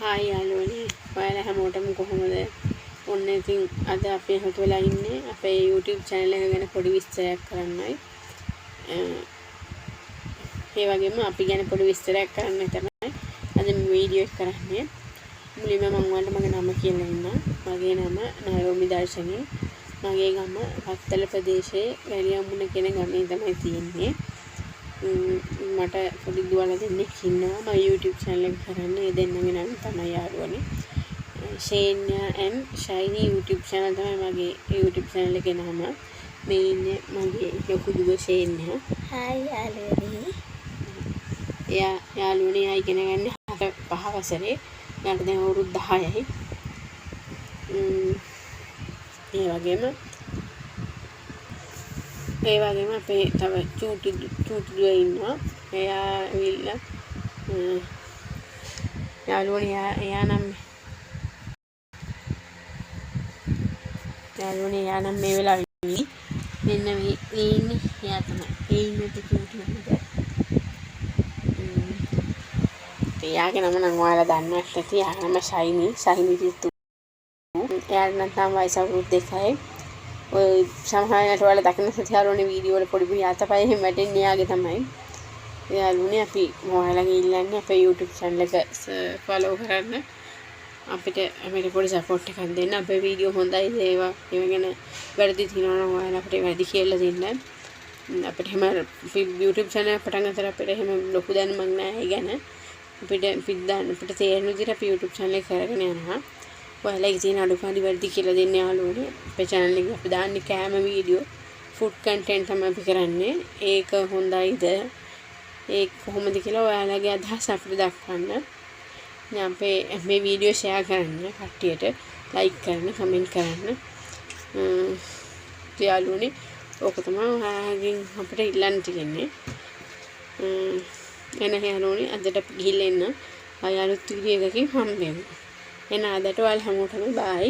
Hi යාළුවනේ ඔයාලා හැමෝටම කොහොමද? ඔන්න ඉතින් අද අපි එකතු වෙලා ඉන්නේ අපේ YouTube channel එක ගැන පොඩි විස්තරයක් කරන්නයි. ඒ වගේම අපි ගැන පොඩි විස්තරයක් කරන්න තමයි අද මේ වීඩියෝ එක කරන්නේ. මුලින්ම මම ඔයාලට මගේ නම කියලා ඉන්නම්. මගේ නම නයෝමි දර්ශනී. මගේ ගම වත්තල ප්‍රදේශයේ වැලියම්මුණ කියන ගමේ තමයි තියෙන්නේ. මට පොඩි දුවලා දෙන්නෙක් ඉන්නවා මම YouTube channel එක කරන්නේ. ඒ දෙන්නගේ නම තමයි යාළුවනේ. Shania and Shiny YouTube channel තමයි මගේ YouTube channel එකේ නම. මේ ඉන්නේ මගේ ලොකු දුව Shania. Hi යාළුවනේ. යාළුවනේ ආයි ඉගෙන ගන්න 5 වසරේ. යාට දැන් අවුරුදු 10යි. ඒ වගේම අපේ තව චූටි දුව ඉන්නවා. එයා ඇවිල්ලා යාළුවනේ එයා නම් මේ වෙලාවේ මෙන්න මේ ඉන්නේ එයා තමයි. ඒ ඉන්නේ චූටි නේද? එයාගේ නම නම් ඔයාලා දන්නවත් ඇති. එයාගේ නම ෂයිනි රිතු. එයාට නම් තාම වයස අවුරුදු 2යි. ඔය සමහරවිට ඔයාලා දකින්න සතියාරෝනේ වීඩියෝ වල පොඩි පොඩි අතපය එහෙම වැටෙන්නේ යාගේ තමයි. එයාලුනේ අපි ඔයාලගේ ඉල්ලන්නේ අපේ YouTube channel එක follow කරන්න. අපිට පොඩි support එකක් දෙන්න. අපේ වීඩියෝ හොඳයි ඒවා ගැන වැරදි තියෙනවා නම් ඔයාලා අපිට වැරදි කියලා දෙන්න. අපිට එහෙම YouTube channel එක පටන් ගන්නතර අපිට එහෙම ලොකු දැනුමක් නැහැ ඒ ගැන. අපිට තේරෙන විදිහට අපි YouTube channel එක කරගෙන යනවා. ඔයාලගේ තියෙන අඩුපාඩු වැරදි කියලා දෙන්න යාළුවනේ. අපේ channel එකේ අපි දාන්නේ කෑම වීඩියෝ, food content තමයි අපි කරන්නේ. ඒක හොඳයිද? ඒක කොහොමද කියලා ඔයාලගේ අදහස් අපිට දක්වන්න. අපේ මේ වීඩියෝ share කරන්න, කට්ටියට like කරන්න, comment කරන්න. යාළුවනේ ඕක තමයි ඔයාලගෙන් අපිට ඉල්ලන්න තියෙන්නේ. එන යාළුවනේ අදට අපි ගිහිල්ලා එන්න. අයාලුත් වීඩියෝ එකකින් හම්බෙමු. එන අදට ඔයාලා හැමෝටම bye.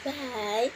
Bye.